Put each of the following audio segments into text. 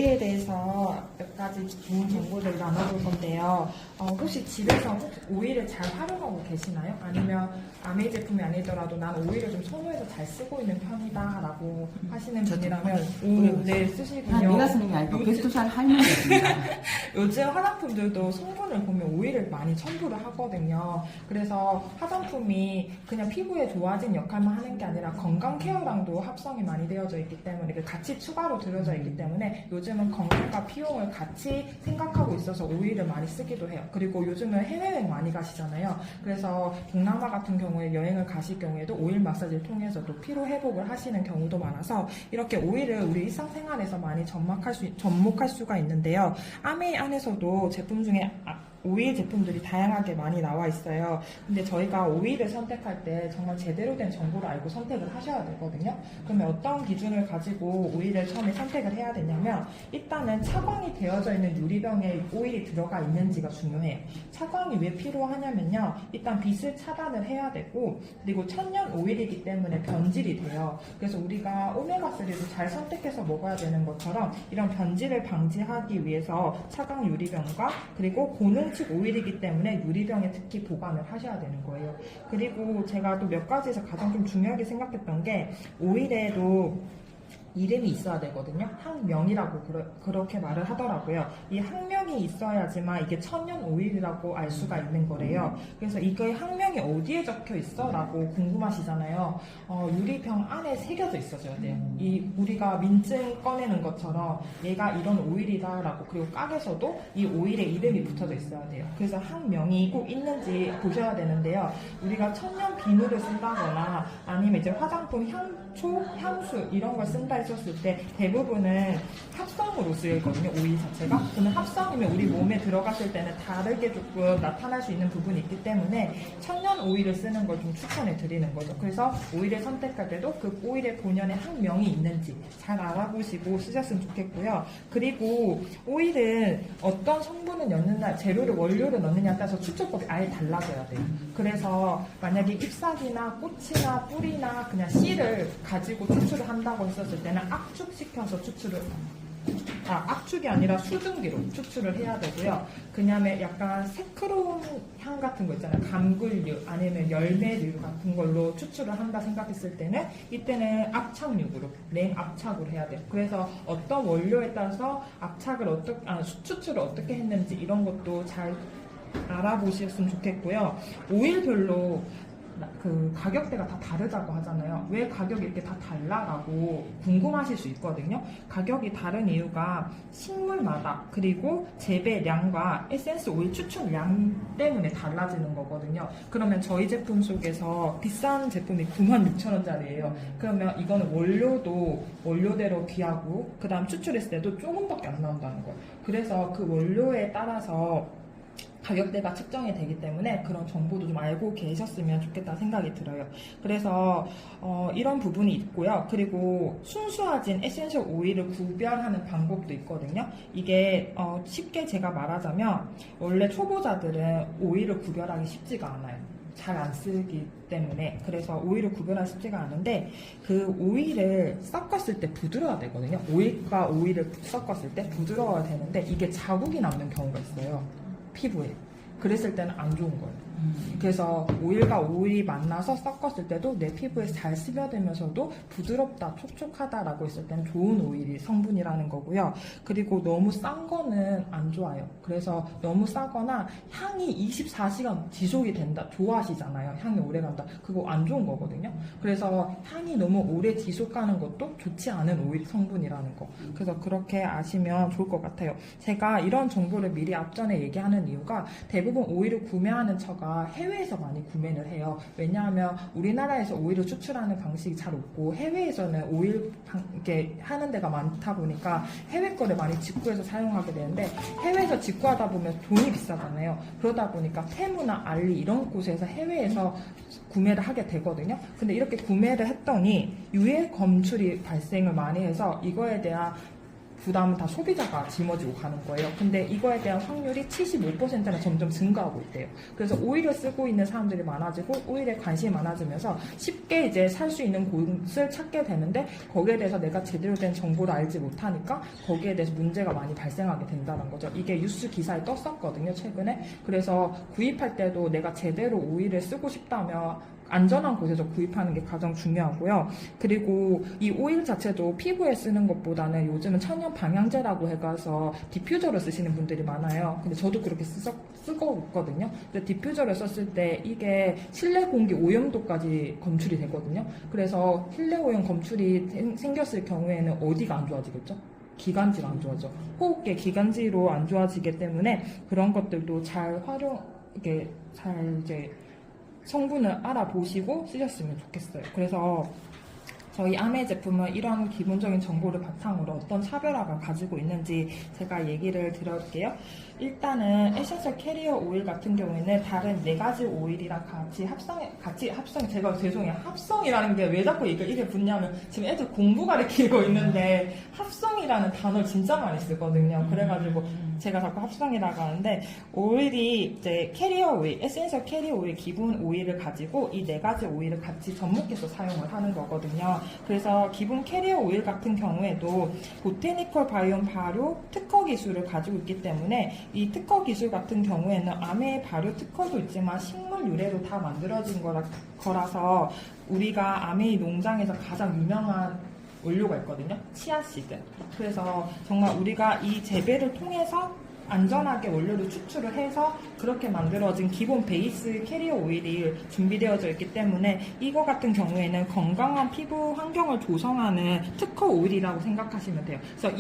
오이에 대해서 몇 가지 좋은 정보를 나눠볼 건데요. 혹시 집에서 오이를 잘 활용하고 계시나요? 아니면 아메이 제품이 아니더라도 난 오이를 좀 선호해서 잘 쓰고 있는 편이다 라고 하시는 분이라면 네, 쓰시군요. 내가 쓰는 게 아니고 베스트셀 할머니입니다. 요즘 화장품들도 성분을 보면 오일을 많이 첨부를 하거든요. 그래서 화장품이 그냥 피부에 좋아진 역할만 하는 게 아니라 건강 케어랑도 합성이 많이 되어져 있기 때문에 이게 같이 추가로 들어져 있기 때문에 요즘은 건강과 피용을 같이 생각하고 있어서 오일을 많이 쓰기도 해요. 그리고 요즘은 해외여행 많이 가시잖아요. 그래서 동남아 같은 경우에 여행을 가실 경우에도 오일 마사지를 통해서도 피로 회복을 하시는 경우도 많아서 이렇게 오일을 우리 일상생활에서 많이 접목할 수가 있는데요. 아메이 안에서도 제품 중에 오일 제품들이 다양하게 많이 나와 있어요. 근데 저희가 오일을 선택할 때 정말 제대로 된 정보를 알고 선택을 하셔야 되거든요. 그러면 어떤 기준을 가지고 오일을 처음에 선택을 해야 되냐면 일단은 차광이 되어져 있는 유리병에 오일이 들어가 있는지가 중요해요. 차광이 왜 필요하냐면요. 일단 빛을 차단을 해야 되고 그리고 천연 오일이기 때문에 변질이 돼요. 그래서 우리가 오메가3를 잘 선택해서 먹어야 되는 것처럼 이런 변질을 방지하기 위해서 차광 유리병과 그리고 고농축 오일이기 때문에 유리병에 특히 보관을 하셔야 되는 거예요. 그리고 제가 또 몇 가지에서 가장 좀 중요하게 생각했던 게 오일에도 이름이 있어야 되거든요. 항명이라고 그렇게 말을 하더라고요. 이 항명이 있어야지만 이게 천연 오일이라고 알 수가 있는 거래요. 그래서 이거의 항명이 어디에 적혀 있어? 라고 궁금하시잖아요. 유리병 안에 새겨져 있어줘야 돼요. 이 우리가 민증 꺼내는 것처럼 얘가 이런 오일이다 라고 그리고 깍에서도 이 오일의 이름이 붙어져 있어야 돼요. 그래서 항명이 꼭 있는지 보셔야 되는데요. 우리가 천연 비누를 쓴다거나 아니면 이제 화장품 향초, 향수 이런 걸 쓴다 썼을 때 대부분은 합성으로 쓰이거든요. 오일 자체가. 그러면 합성이면 우리 몸에 들어갔을 때는 다르게 조금 나타날 수 있는 부분이 있기 때문에 천연 오일을 쓰는 걸 좀 추천해 드리는 거죠. 그래서 오일을 선택할 때도 그 오일의 본연의 항명이 있는지 잘 알아보시고 쓰셨으면 좋겠고요. 그리고 오일은 어떤 성분을 넣느냐, 재료를 원료를 넣느냐에 따라서 추출법이 아예 달라져야 돼요. 그래서 만약에 잎사귀나 꽃이나 뿌리나 그냥 씨를 가지고 추출을 한다고 했었을 때는 압축시켜서 압축이 아니라 수증기로 추출을 해야 되고요. 그냐면 약간 새크로운 향 같은 거 있잖아요. 감귤류 아니면 열매류 같은 걸로 추출을 한다 생각했을 때는 이때는 압착육으로 냉압착으로 해야 돼요. 그래서 어떤 원료에 따라서 추출을 어떻게 했는지 이런 것도 잘 알아보셨으면 좋겠고요. 오일별로 그 가격대가 다 다르다고 하잖아요. 왜 가격이 이렇게 다 달라라고 궁금하실 수 있거든요. 가격이 다른 이유가 식물마다 그리고 재배량과 에센스 오일 추출량 때문에 달라지는 거거든요. 그러면 저희 제품 속에서 비싼 제품이 96,000원짜리예요. 그러면 이거는 원료도 원료대로 귀하고 그 다음 추출했을 때도 조금밖에 안 나온다는 거예요. 그래서 그 원료에 따라서 가격대가 측정이 되기 때문에 그런 정보도 좀 알고 계셨으면 좋겠다는 생각이 들어요. 그래서 이런 부분이 있고요. 그리고 순수화진 에센셜 오일을 구별하는 방법도 있거든요. 이게 쉽게 제가 말하자면 원래 초보자들은 오일을 구별하기 쉽지가 않아요. 잘 안 쓰기 때문에. 그래서 오일을 구별하기 쉽지가 않은데 그 오일을 섞었을 때 부드러워야 되거든요. 오일과 오일을 섞었을 때 부드러워야 되는데 이게 자국이 남는 경우가 있어요. 피부에. 그랬을 때는 안 좋은 거예요. 그래서 오일과 오일이 만나서 섞었을 때도 내 피부에 잘 스며들면서도 부드럽다, 촉촉하다라고 했을 때는 좋은 오일이 성분이라는 거고요. 그리고 너무 싼 거는 안 좋아요. 그래서 너무 싸거나 향이 24시간 지속이 된다, 좋아하시잖아요. 향이 오래 간다. 그거 안 좋은 거거든요. 그래서 향이 너무 오래 지속하는 것도 좋지 않은 오일 성분이라는 거. 그래서 그렇게 아시면 좋을 것 같아요. 제가 이런 정보를 미리 앞전에 얘기하는 이유가 대부분 오일을 구매하는 처가 해외에서 많이 구매를 해요. 왜냐하면 우리나라에서 오일을 추출하는 방식이 잘 없고 해외에서는 오일 이렇게 하는 데가 많다 보니까 해외 거를 많이 직구해서 사용하게 되는데 해외에서 직구하다 보면 돈이 비싸잖아요. 그러다 보니까 테무나 알리 이런 곳에서 해외에서 구매를 하게 되거든요. 근데 이렇게 구매를 했더니 유해 검출이 발생을 많이 해서 이거에 대한 부담은 다 소비자가 짊어지고 가는 거예요. 근데 이거에 대한 확률이 75%나 점점 증가하고 있대요. 그래서 오일을 쓰고 있는 사람들이 많아지고 오일에 관심이 많아지면서 쉽게 이제 살 수 있는 곳을 찾게 되는데 거기에 대해서 내가 제대로 된 정보를 알지 못하니까 거기에 대해서 문제가 많이 발생하게 된다는 거죠. 이게 뉴스 기사에 떴었거든요, 최근에. 그래서 구입할 때도 내가 제대로 오일을 쓰고 싶다면 안전한 곳에서 구입하는 게 가장 중요하고요. 그리고 이 오일 자체도 피부에 쓰는 것보다는 요즘은 천연 방향제라고 해가서 디퓨저를 쓰시는 분들이 많아요. 근데 저도 그렇게 쓰고 있거든요. 근데 디퓨저를 썼을 때 이게 실내 공기 오염도까지 검출이 되거든요. 그래서 실내 오염 검출이 생겼을 경우에는 어디가 안 좋아지겠죠? 기관지가 안 좋아져. 호흡기 기관지로 안 좋아지기 때문에 그런 것들도 잘 이게 잘 이제 성분을 알아보시고 쓰셨으면 좋겠어요. 그래서 저희 아메 제품은 이런 기본적인 정보를 바탕으로 어떤 차별화가 가지고 있는지 제가 얘기를 드릴게요. 일단은 에센셜 캐리어 오일 같은 경우에는 다른 4가지 오일이랑 같이 합성, 제가 죄송해요. 합성이라는 게 왜 자꾸 이게 붙냐면 지금 애들 공부 가르치고 있는데 합성이라는 단어를 진짜 많이 쓰거든요. 그래가지고 제가 자꾸 합성이라고 하는데 오일이 이제 캐리어 오일, 에센셜 캐리어 오일, 기본 오일을 가지고 이 4가지 오일을 같이 접목해서 사용을 하는 거거든요. 그래서 기본 캐리어 오일 같은 경우에도 보테니컬 바이옴 발효 특허 기술을 가지고 있기 때문에 이 특허 기술 같은 경우에는 아메 발효 특허도 있지만 식물 유래로 다 만들어진 거라서 우리가 아메이 농장에서 가장 유명한 원료가 있거든요. 치아씨드. 그래서 정말 우리가 이 재배를 통해서 안전하게 원료를 추출을 해서 그렇게 만들어진 기본 베이스 캐리어 오일이 준비되어져 있기 때문에 이거 같은 경우에는 건강한 피부 환경을 조성하는 특허 오일이라고 생각하시면 돼요. 그래서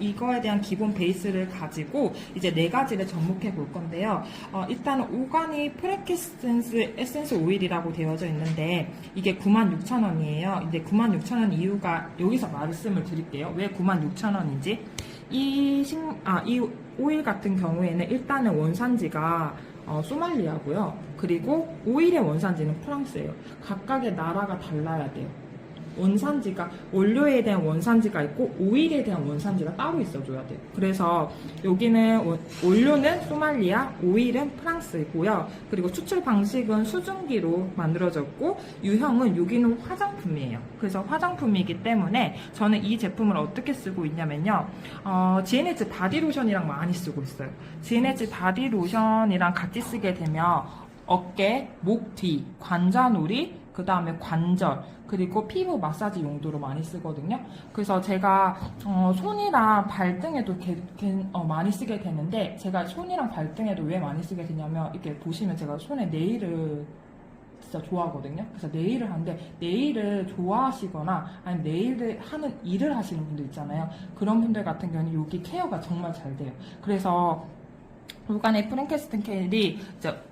이거에 대한 기본 베이스를 가지고 이제 4가지를 접목해 볼 건데요. 일단은 오가닉 프랭키스턴스 에센스 오일이라고 되어져 있는데 이게 96,000원이에요. 근데 96,000원 이유가 여기서 말씀을 드릴게요. 왜 96,000원인지. 이 오일 같은 경우에는 일단은 원산지가 소말리아고요. 그리고 오일의 원산지는 프랑스예요. 각각의 나라가 달라야 돼요. 원산지가 원료에 대한 원산지가 있고 오일에 대한 원산지가 따로 있어줘야 돼요. 그래서 여기는 원료는 소말리아, 오일은 프랑스이고요. 그리고 추출 방식은 수증기로 만들어졌고 유형은 여기는 화장품이에요. 그래서 화장품이기 때문에 저는 이 제품을 어떻게 쓰고 있냐면요. GNH 바디로션이랑 많이 쓰고 있어요. GNH 바디로션이랑 같이 쓰게 되면 어깨, 목 뒤, 관자놀이, 그 다음에 관절, 그리고 피부 마사지 용도로 많이 쓰거든요. 그래서 제가 손이랑 발등에도 많이 쓰게 되는데 제가 손이랑 발등에도 왜 많이 쓰게 되냐면 이렇게 보시면 제가 손에 네일을 진짜 좋아하거든요. 그래서 네일을 하는데 네일을 좋아하시거나 아니면 네일을 하는 일을 하시는 분들 있잖아요. 그런 분들 같은 경우는 여기 케어가 정말 잘 돼요. 그래서 오가닉 프랭키스턴 켈이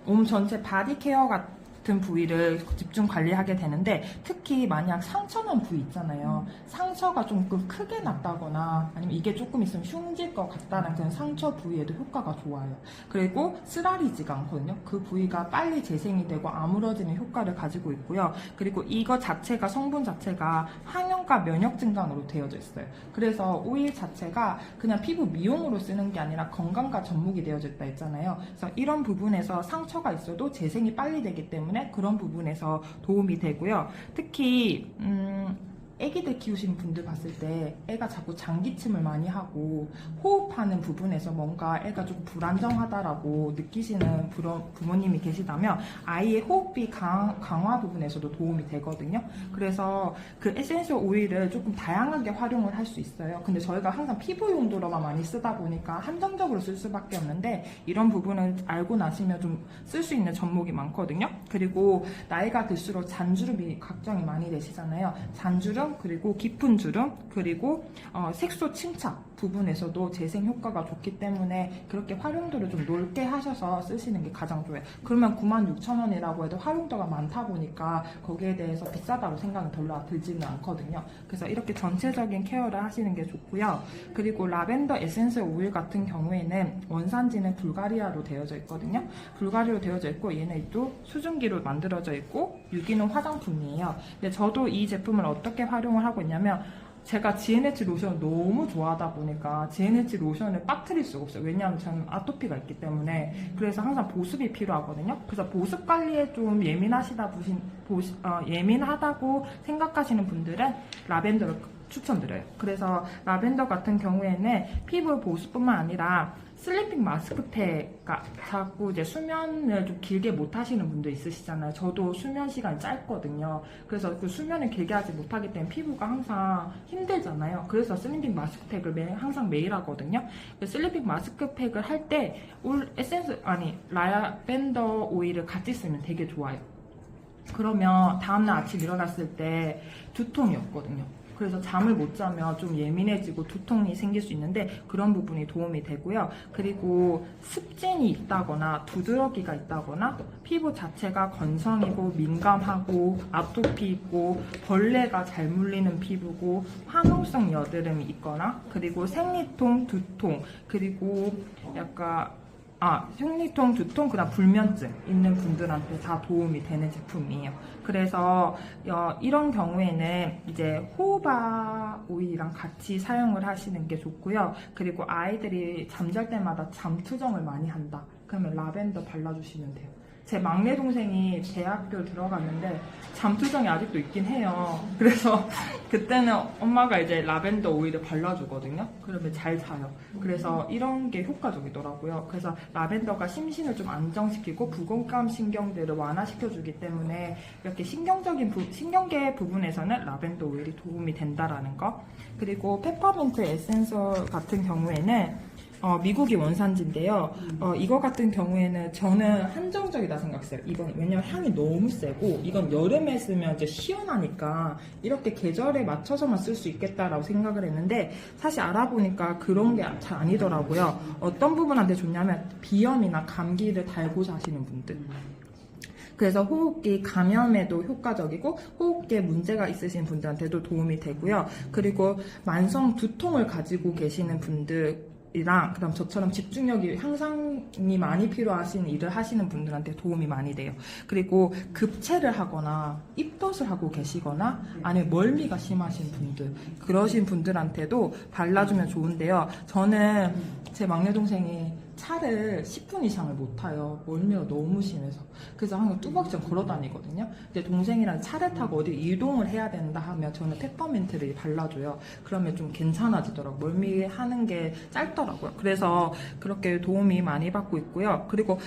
몸 전체 바디 케어 같은 부위를 집중 관리하게 되는데 특히 만약 상처난 부위 있잖아요. 상처가 조금 크게 났다거나 아니면 이게 조금 있으면 흉질 것 같다는 그런 상처 부위에도 효과가 좋아요. 그리고 쓰라리지가 않거든요. 그 부위가 빨리 재생이 되고 아물어지는 효과를 가지고 있고요. 그리고 이거 자체가 성분 자체가 항염과 면역 증강으로 되어져 있어요. 그래서 오일 자체가 그냥 피부 미용으로 쓰는 게 아니라 건강과 접목이 되어져 있다 했잖아요. 그래서 이런 부분에서 상처가 있어도 재생이 빨리 되기 때문에 그런 부분에서 도움이 되고요. 특히 애기들 키우시는 분들 봤을 때 애가 자꾸 장기침을 많이 하고 호흡하는 부분에서 뭔가 애가 좀 불안정하다라고 느끼시는 부모님이 계시다면 아이의 호흡기 강화 부분에서도 도움이 되거든요. 그래서 그 에센셜 오일을 조금 다양하게 활용을 할 수 있어요. 근데 저희가 항상 피부 용도로만 많이 쓰다 보니까 한정적으로 쓸 수밖에 없는데 이런 부분을 알고 나시면 좀 쓸 수 있는 접목이 많거든요. 그리고 나이가 들수록 잔주름이 걱정이 많이 되시잖아요. 잔주름 그리고 깊은 주름 그리고 색소 침착 부분에서도 재생 효과가 좋기 때문에 그렇게 활용도를 좀 넓게 하셔서 쓰시는 게 가장 좋아요. 그러면 96,000원이라고 해도 활용도가 많다 보니까 거기에 대해서 비싸다고 생각이 별로 들지는 않거든요. 그래서 이렇게 전체적인 케어를 하시는 게 좋고요. 그리고 라벤더 에센스 오일 같은 경우에는 원산지는 불가리아로 되어져 있거든요. 불가리아로 되어져 있고 얘는 또 수증기로 만들어져 있고 유기농 화장품이에요. 근데 저도 이 제품을 어떻게 활용을 하고 있냐면 제가 GNH 로션을 너무 좋아하다 보니까 GNH 로션을 빠뜨릴 수가 없어요. 왜냐하면 저는 아토피가 있기 때문에. 그래서 항상 보습이 필요하거든요. 그래서 보습 관리에 좀 예민하다고 생각하시는 분들은 라벤더를 추천드려요. 그래서 라벤더 같은 경우에는 피부 보습뿐만 아니라 슬리핑 마스크팩, 자꾸 이제 수면을 좀 길게 못 하시는 분들 있으시잖아요. 저도 수면 시간이 짧거든요. 그래서 그 수면을 길게 하지 못하기 때문에 피부가 항상 힘들잖아요. 그래서 슬리핑 마스크팩을 항상 매일 하거든요. 슬리핑 마스크팩을 할 때 라벤더 오일을 같이 쓰면 되게 좋아요. 그러면 다음날 아침 일어났을 때 두통이 없거든요. 그래서 잠을 못 자면 좀 예민해지고 두통이 생길 수 있는데 그런 부분이 도움이 되고요. 그리고 습진이 있다거나 두드러기가 있다거나 피부 자체가 건성이고 민감하고 아토피 있고 벌레가 잘 물리는 피부고 화농성 여드름이 있거나 그리고 생리통, 두통 그리고 약간 생리통, 두통, 그다음 불면증 있는 분들한테 다 도움이 되는 제품이에요. 그래서 이런 경우에는 이제 호호바 오일이랑 같이 사용을 하시는 게 좋고요. 그리고 아이들이 잠잘 때마다 잠투정을 많이 한다. 그러면 라벤더 발라주시면 돼요. 제 막내 동생이 대학교 들어갔는데 잠투정이 아직도 있긴 해요. 그래서 그때는 엄마가 이제 라벤더 오일을 발라주거든요. 그러면 잘 자요. 그래서 이런 게 효과적이더라고요. 그래서 라벤더가 심신을 좀 안정시키고 부공감 신경들을 완화시켜주기 때문에 이렇게 신경계 부분에서는 라벤더 오일이 도움이 된다라는 거. 그리고 페퍼민트 에센스 같은 경우에는 미국이 원산지인데요. 이거 같은 경우에는 저는 한정적이다 생각했어요. 이건 왜냐면 향이 너무 세고 이건 여름에 쓰면 이제 시원하니까 이렇게 계절에 맞춰서만 쓸 수 있겠다라고 생각을 했는데 사실 알아보니까 그런 게 잘 아니더라고요. 어떤 부분한테 좋냐면 비염이나 감기를 달고 사시는 분들. 그래서 호흡기 감염에도 효과적이고 호흡기에 문제가 있으신 분들한테도 도움이 되고요. 그리고 만성 두통을 가지고 계시는 분들 그다음 저처럼 집중력이 향상이 많이 필요하신 일을 하시는 분들한테 도움이 많이 돼요. 그리고 급체를 하거나 입덧을 하고 계시거나 아니면 멀미가 심하신 분들 그러신 분들한테도 발라주면 좋은데요. 저는 제 막내 동생이 차를 10분 이상을 못 타요. 멀미가 너무 심해서. 그래서 항상 뚜벅이처럼 걸어 다니거든요. 근데 동생이랑 차를 타고 어디 이동을 해야 된다 하면 저는 페퍼민트를 발라줘요. 그러면 좀 괜찮아지더라고요. 멀미하는 게 짧더라고요. 그래서 그렇게 도움이 많이 받고 있고요. 그리고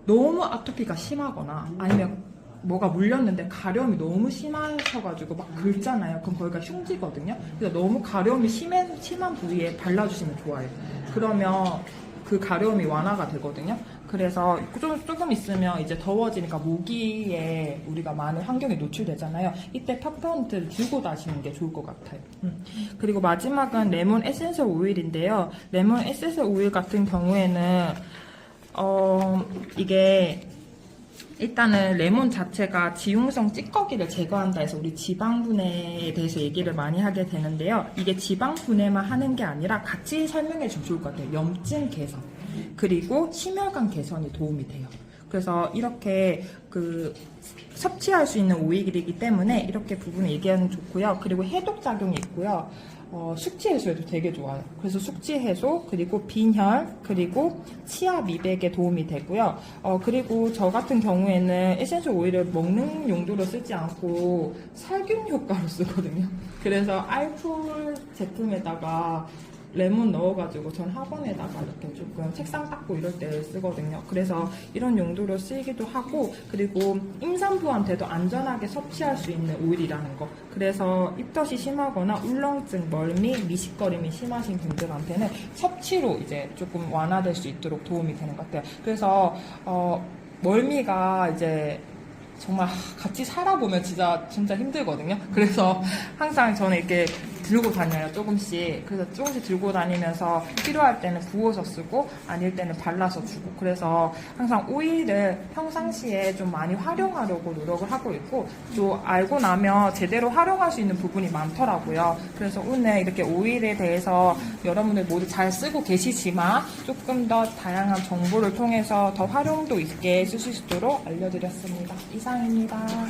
너무 아토피가 심하거나 아니면 뭐가 물렸는데 가려움이 너무 심하셔가지고 막 긁잖아요. 그럼 거기가 흉지거든요. 그래서 너무 가려움이 심한 부위에 발라주시면 좋아요. 그러면 그 가려움이 완화가 되거든요. 그래서 조금 있으면 이제 더워지니까 모기에 우리가 많은 환경에 노출되잖아요. 이때 페퍼민트를 들고 다니시는 게 좋을 것 같아요. 그리고 마지막은 레몬 에센셜 오일인데요. 레몬 에센셜 오일 같은 경우에는 이게 일단은 레몬 자체가 지용성 찌꺼기를 제거한다 해서 우리 지방분해에 대해서 얘기를 많이 하게 되는데요. 이게 지방분해만 하는 게 아니라 같이 설명해 주면 좋을 것 같아요. 염증 개선 그리고 심혈관 개선이 도움이 돼요. 그래서 이렇게 섭취할 수 있는 오일이기 때문에 이렇게 부분 얘기하면 좋고요. 그리고 해독 작용이 있고요. 숙취 해소에도 되게 좋아요. 그래서 숙취 해소, 그리고 빈혈, 그리고 치아 미백에 도움이 되고요. 그리고 저 같은 경우에는 에센셜 오일을 먹는 용도로 쓰지 않고 살균 효과로 쓰거든요. 그래서 알콜 제품에다가 레몬 넣어가지고 전 학원에다가 이렇게 조금 책상 닦고 이럴 때 쓰거든요. 그래서 이런 용도로 쓰기도 하고 그리고 임산부한테도 안전하게 섭취할 수 있는 오일이라는 거. 그래서 입덧이 심하거나 울렁증, 멀미, 미식거림이 심하신 분들한테는 섭취로 이제 조금 완화될 수 있도록 도움이 되는 것 같아요. 그래서 멀미가 이제 정말 같이 살아보면 진짜 힘들거든요. 그래서 항상 저는 이렇게 들고 다녀요. 조금씩. 그래서 조금씩 들고 다니면서 필요할 때는 부어서 쓰고 아닐 때는 발라서 주고. 그래서 항상 오일을 평상시에 좀 많이 활용하려고 노력을 하고 있고 또 알고 나면 제대로 활용할 수 있는 부분이 많더라고요. 그래서 오늘 이렇게 오일에 대해서 여러분들 모두 잘 쓰고 계시지만 조금 더 다양한 정보를 통해서 더 활용도 있게 쓰실 수 있도록 알려드렸습니다. 이상입니다.